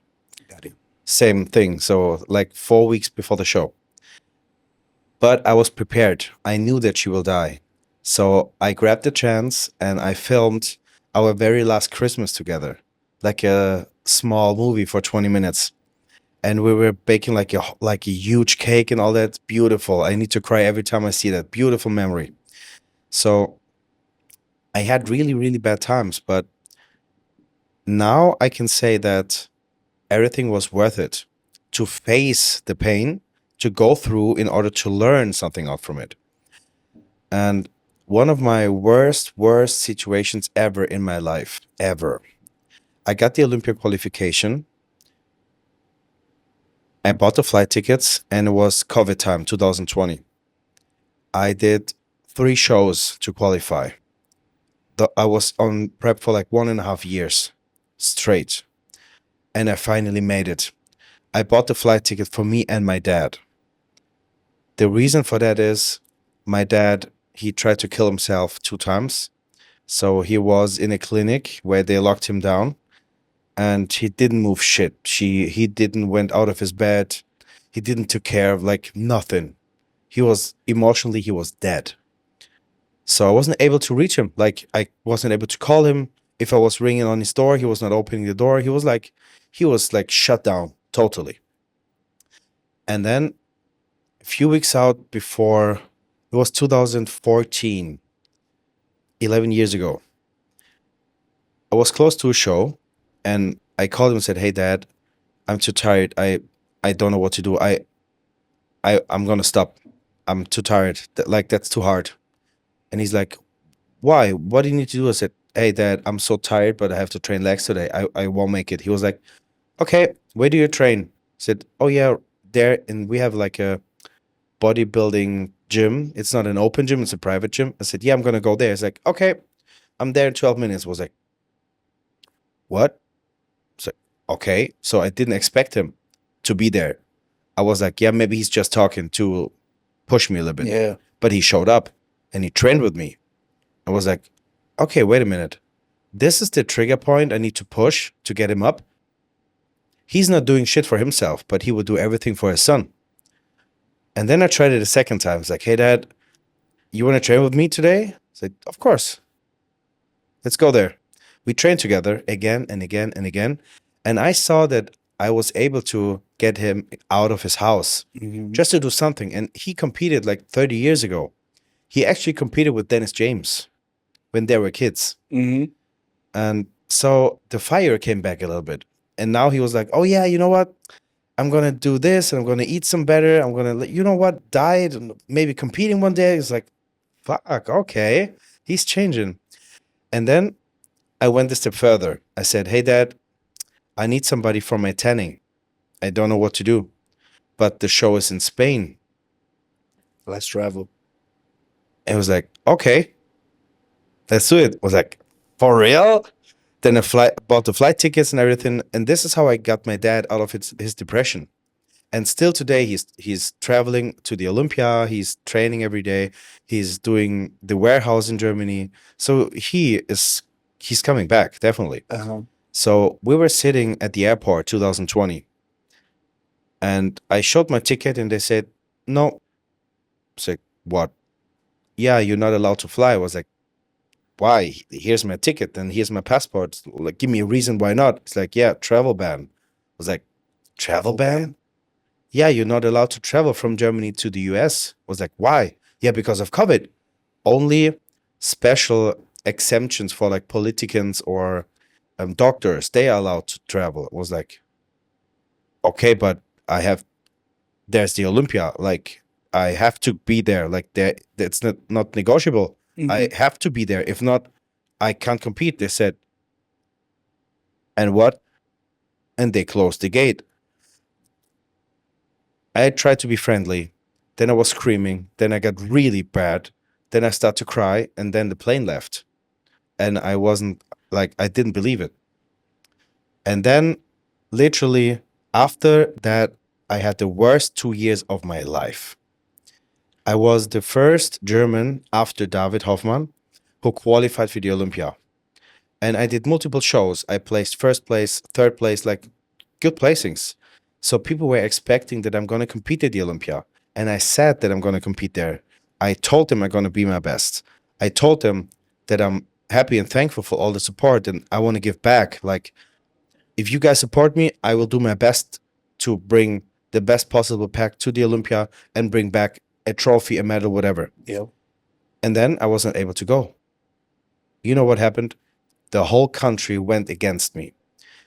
Got it. Same thing. So like 4 weeks before the show. But I was prepared. I knew that she will die. So I grabbed the chance and I filmed our very last Christmas together, like a small movie for 20 minutes. And we were baking like a huge cake and all that. Beautiful. I need to cry every time I see that. Beautiful memory. So I had really, really bad times, but now I can say that everything was worth it to face the pain, to go through in order to learn something out from it. And one of my worst situations ever in my life, ever. I got the Olympia qualification. I bought the flight tickets and it was COVID time, 2020. I did 3 shows to qualify. I was on prep for like 1.5 years straight. And I finally made it. I bought the flight ticket for me and my dad. The reason for that is my dad, he tried to kill himself 2 times. So he was in a clinic where they locked him down and he didn't move shit. He didn't went out of his bed. He didn't took care of like nothing. He was emotionally, he was dead. So I wasn't able to reach him. Like I wasn't able to call him. If I was ringing on his door, he was not opening the door. He was like shut down totally. And then a few weeks out before, it was 2014, 11 years ago. I was close to a show and I called him and said, "Hey dad, I'm too tired. I don't know what to do. I'm gonna stop. I'm too tired. Like that's too hard." And he's like, "Why? What do you need to do?" I said, "Hey, Dad, I'm so tired, but I have to train legs today. I won't make it." He was like, "Okay, where do you train?" I said, "Oh yeah, there." And we have like a bodybuilding gym. It's not an open gym; it's a private gym. I said, "Yeah, I'm gonna go there." He's like, "Okay, I'm there in 12 minutes." I was like, "What?" So okay, so I didn't expect him to be there. I was like, "Yeah, maybe he's just talking to push me a little bit." Yeah. But he showed up and he trained with me. I was like, "Okay, wait a minute. This is the trigger point I need to push to get him up. He's not doing shit for himself, but he will do everything for his son." And then I tried it a second time. It's like, "Hey, Dad, you want to train with me today?" I said, "Of course. Let's go there." We trained together again and again and again. And I saw that I was able to get him out of his house just to do something. And he competed like 30 years ago. He actually competed with Dennis James when they were kids. Mm-hmm. And so the fire came back a little bit. And now he was like, "Oh, yeah, you know what? I'm going to do this and I'm going to eat some better. I'm going to, you know what, diet and maybe competing one day." It's like, fuck, okay. He's changing. And then I went a step further. I said, "Hey, Dad, I need somebody for my tanning. I don't know what to do, but the show is in Spain." Let's travel. And he was like, "Okay, let's do it." I was like, "For real?" Then I bought the flight tickets and everything. And this is how I got my dad out of his depression. And still today, he's traveling to the Olympia. He's training every day. He's doing the warehouse in Germany. So he's coming back, definitely. Uh-huh. So we were sitting at the airport 2020. And I showed my ticket and they said, "No." It's like, "What?" "Yeah, you're not allowed to fly." I was like, "Why? Here's my ticket and here's my passport. Like, give me a reason why not." It's like, "Yeah, travel ban." I was like, "Travel ban?" "Yeah, you're not allowed to travel from Germany to the US. I was like, "Why?" "Yeah, because of COVID. Only special exemptions for like politicians or doctors, they are allowed to travel." I was like, "Okay, but there's the Olympia. Like, I have to be there. Like, that's not negotiable. I have to be there. If not, I can't compete." They said, "And what?" And they closed the gate. I tried to be friendly. Then I was screaming. Then I got really bad. Then I started to cry. And then the plane left. And I wasn't like, I didn't believe it. And then, literally, after that, I had the worst 2 years of my life. I was the first German after David Hoffmann who qualified for the Olympia. And I did multiple shows. I placed first place, third place, like good placings. So people were expecting that I'm going to compete at the Olympia. And I said that I'm going to compete there. I told them I'm going to be my best. I told them that I'm happy and thankful for all the support and I want to give back. Like, if you guys support me, I will do my best to bring the best possible pack to the Olympia and bring back a trophy, a medal, whatever. Yep. And then I wasn't able to go. You know what happened? The whole country went against me.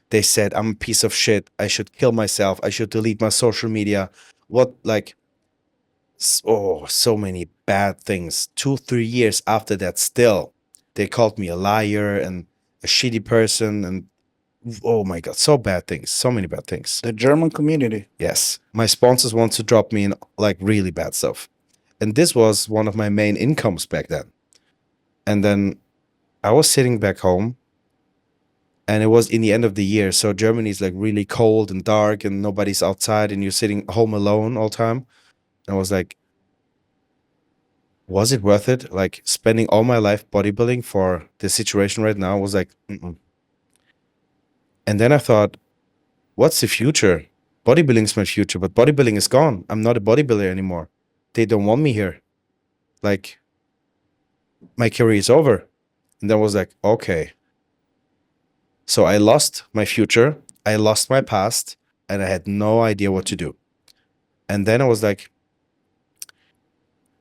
They said I'm a piece of shit. I should kill myself. I should delete my social media. What, like, so many bad things. 2, 3 years after that, still, they called me a liar and a shitty person. And oh my God, so bad things. So many bad things. The German community. Yes. My sponsors want to drop me in like really bad stuff. And this was one of my main incomes back then. And then I was sitting back home and it was in the end of the year. So Germany is like really cold and dark and nobody's outside and you're sitting home alone all the time. And I was like, was it worth it? Like spending all my life bodybuilding for the situation right now? I was like, mm-mm. And then I thought, what's the future? Bodybuilding is my future, but bodybuilding is gone. I'm not a bodybuilder anymore. They don't want me here. Like, my career is over. And then I was like, okay. So I lost my future, I lost my past, and I had no idea what to do. And then I was like,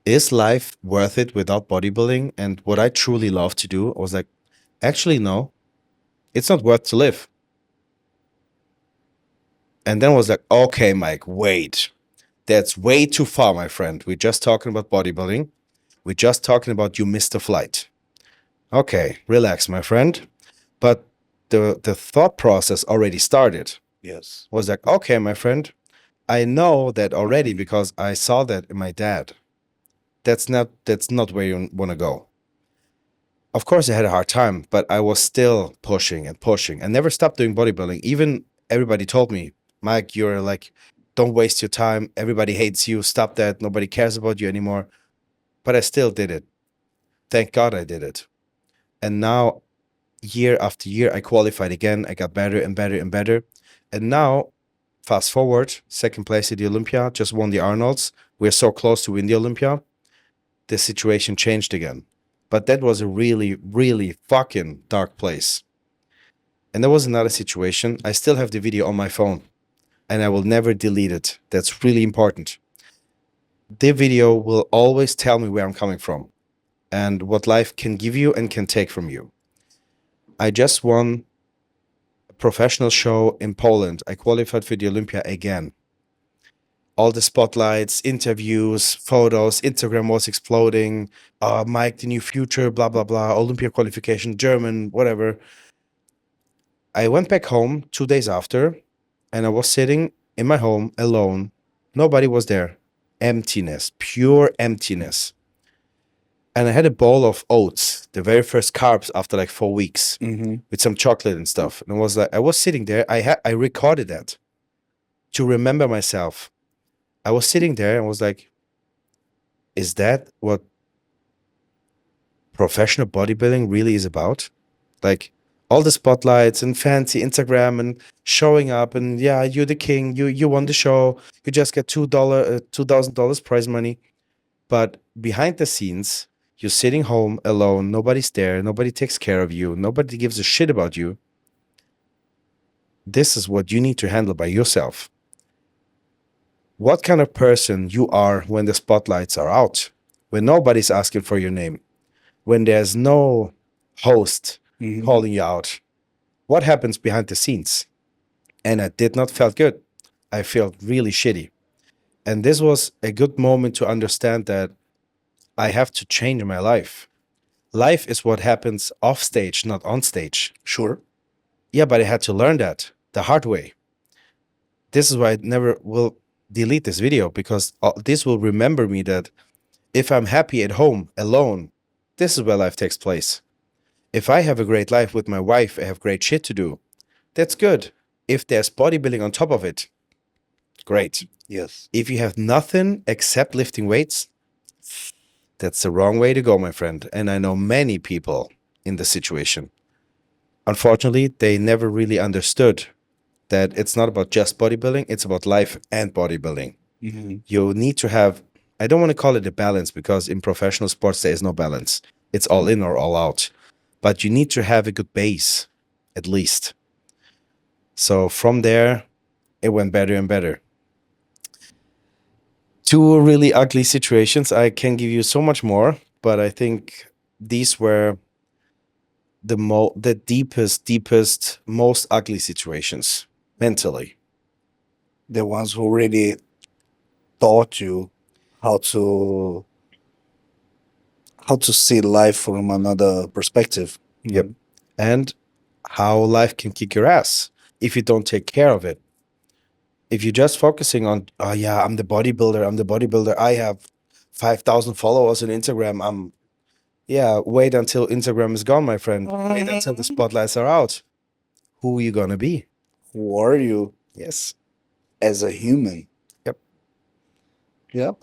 is life worth it without bodybuilding and what I truly love to do? I was like, actually, no, it's not worth to live. And then I was like, okay, Mike, wait. That's way too far, my friend. We're just talking about bodybuilding. We're just talking about you missed a flight. Okay, relax, my friend. But the thought process already started. Yes. Was like, okay, my friend, I know that already because I saw that in my dad. That's not where you want to go. Of course, I had a hard time, but I was still pushing and pushing. I never stopped doing bodybuilding. Even everybody told me, Mike, you're like, don't waste your time. Everybody hates you. Stop that. Nobody cares about you anymore. But I still did it. Thank God I did it. And now, year after year, I qualified again. I got better and better and better. And now, fast forward, second place at the Olympia, just won the Arnolds. We're so close to win the Olympia. The situation changed again. But that was a really, really fucking dark place. And there was another situation. I still have the video on my phone and I will never delete it. That's really important. The video will always tell me where I'm coming from and what life can give you and can take from you. I just won a professional show in Poland. I qualified for the Olympia again. All the spotlights, interviews, photos, Instagram was exploding. Mike, the new future, blah, blah, blah, Olympia qualification, German, whatever. I went back home 2 days after and I was sitting in my home alone. Nobody was there. Emptiness, pure emptiness. And I had a bowl of oats, the very first carbs after like 4 weeks, with some chocolate and stuff. And I was sitting there. I recorded that to remember myself. I was sitting there and was like, is that what professional bodybuilding really is about? Like all the spotlights and fancy Instagram and showing up and yeah, you're the king, you won the show, you just get $2,000 prize money. But behind the scenes, you're sitting home alone, nobody's there, nobody takes care of you, nobody gives a shit about you. This is what you need to handle by yourself. What kind of person you are when the spotlights are out, when nobody's asking for your name, when there's no host calling you out. What happens behind the scenes? And I did not felt good. I felt really shitty. And this was a good moment to understand that I have to change my life. Life is what happens off stage, not on stage. Sure. Yeah, but I had to learn that the hard way. This is why I never will delete this video because this will remember me that if I'm happy at home alone, this is where life takes place. If I have a great life with my wife, I have great shit to do. That's good. If there's bodybuilding on top of it, great. Yes. If you have nothing except lifting weights, that's the wrong way to go, my friend. And I know many people in the situation. Unfortunately, they never really understood that it's not about just bodybuilding, it's about life and bodybuilding. You need to have, I don't want to call it a balance because in professional sports, there is no balance. It's all in or all out. But you need to have a good base, at least. So from there, it went better and better. Two really ugly situations. I can give you so much more, but I think these were the deepest, most ugly situations mentally. The ones who really taught you how to see life from another perspective. Yep. And how life can kick your ass if you don't take care of it. If you're just focusing on, oh yeah, I'm the bodybuilder, I have 5,000 followers on Instagram, wait until Instagram is gone, my friend. Wait until the spotlights are out. Who are you gonna be? Who are you Yes. as a human? Yep. Yep.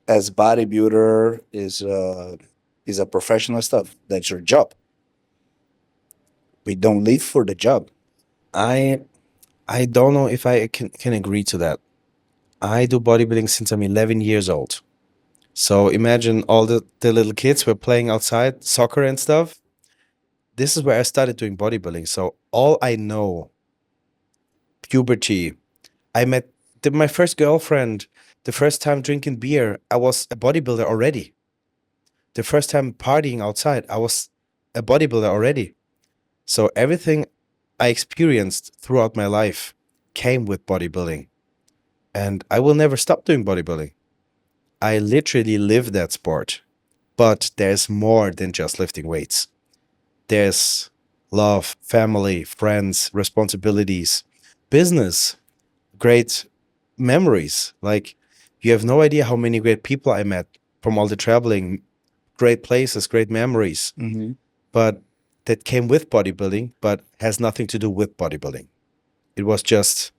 As bodybuilder is a professional stuff. That's your job. We don't live for the job. I don't know if I can agree to that. I do bodybuilding since I'm 11 years old. So imagine all the little kids were playing outside, soccer and stuff. This is where I started doing bodybuilding. So all I know, puberty, I met my first girlfriend, the first time drinking beer, I was a bodybuilder already. The first time partying outside, I was a bodybuilder already. So everything I experienced throughout my life came with bodybuilding. And I will never stop doing bodybuilding. I literally live that sport. But there's more than just lifting weights. There's love, family, friends, responsibilities, business, great memories. Like, you have no idea how many great people I met from all the traveling, great places, great memories. Mm-hmm. But that came with bodybuilding, but has nothing to do with bodybuilding. It was just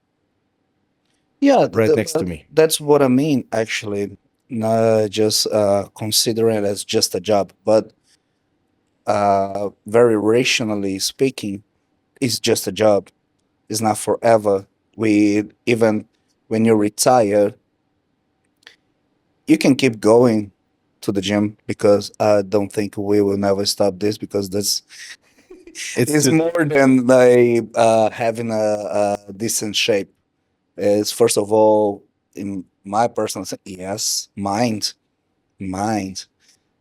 Yeah, right next to me. that's what I mean. Actually, not just considering it as just a job, but very rationally speaking, it's just a job. It's not forever. We even when you retire, you can keep going to the gym because I don't think we will never stop this because that's It's it's the, more than like having a decent shape. It's first of all in my personal yes, mind.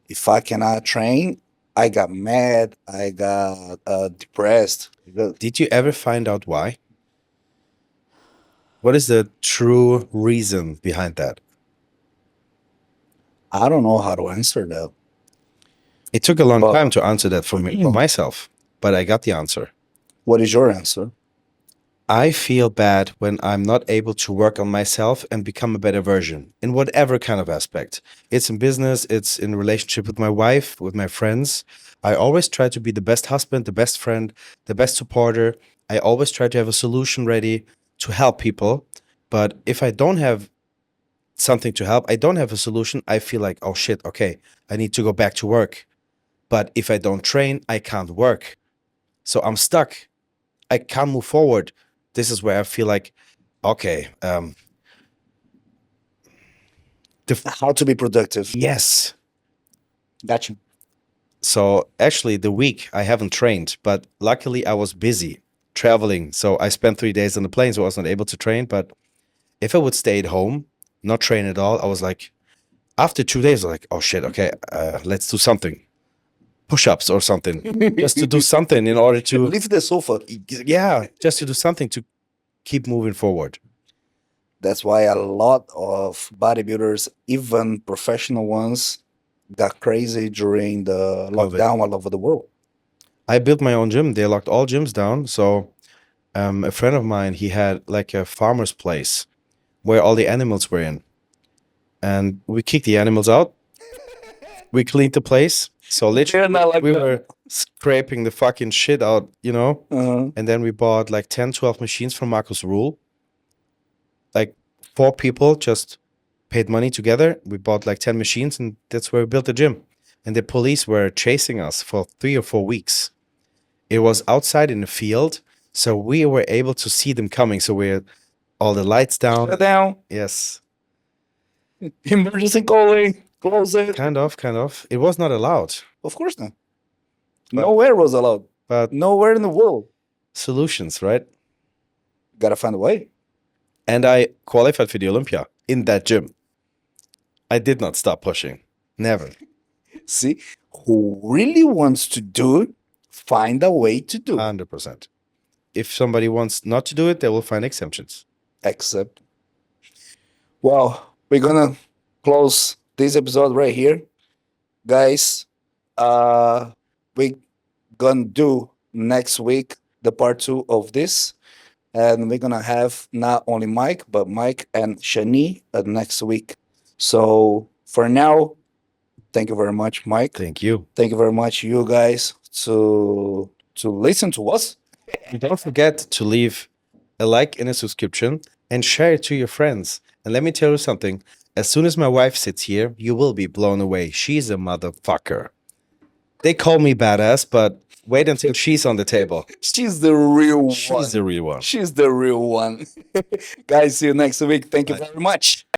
If I cannot train, I got mad. I got depressed. did you ever find out why? What is the true reason behind that? I don't know how to answer that. It took a long But time to answer that for me, for myself, but I got the answer. what is your answer? I feel bad when I'm not able to work on myself and become a better version in whatever kind of aspect. It's in business, it's in relationship with my wife, with my friends. I always try to be the best husband, the best friend, the best supporter. I always try to have a solution ready to help people. But if I don't have something to help, I don't have a solution, I feel like, oh shit, okay, I need to go back to work. But if I don't train, I can't work. So I'm stuck. I can't move forward. This is where I feel like, okay, How to be productive? yes. Gotcha. So actually, the week I haven't trained, but luckily I was busy traveling. So I spent 3 days on the plane, so I was not able to train. But if I would stay at home, not train at all, I was like, after 2 days, I was like, oh shit, okay, let's do something, push-ups or something, just to do something in order to, Leave the sofa. yeah, just to do something to keep moving forward. That's why a lot of bodybuilders, even professional ones, got crazy during the COVID. lockdown all over the world. I built my own gym. They locked all gyms down. So a friend of mine, he had like a farmer's place where all the animals were in. And we kicked the animals out. We cleaned the place. So They're literally, not like we that. were scraping the fucking shit out, you know? Uh-huh. And then we bought like 10, 12 machines from Marcus Rule. Like 4 people just paid money together. We bought like 10 machines, and that's where we built the gym. And the police were chasing us for 3 or 4 weeks. It was outside in the field, so we were able to see them coming. So we had all the lights down. Shut down. Yes, Emergency calling. Close it. kind of, kind of. It was not allowed, Of course not. But- Nowhere was allowed. but Nowhere in the world. solutions, right? Gotta find a way. And I qualified for the Olympia in that gym. I did not stop pushing. Never. See, who really wants to do it, find a way to do it. 100%. If somebody wants not to do it, they will find exemptions. Except, well, we're gonna close this episode right here, guys. We gonna do next week the part 2 of this, and we're gonna have not only Mike but Mike and Shani next week. So for now, thank you very much, Mike. Thank you. Thank you very much, you guys, to listen to us. And don't forget to leave a like and a subscription and share it to your friends. And let me tell you something. As soon as my wife sits here, you will be blown away. She's a motherfucker. They call me badass, but wait until she's on the table. She's the real one. She's the real one. She's the real one. Guys, see you next week. Thank you Bye. very much.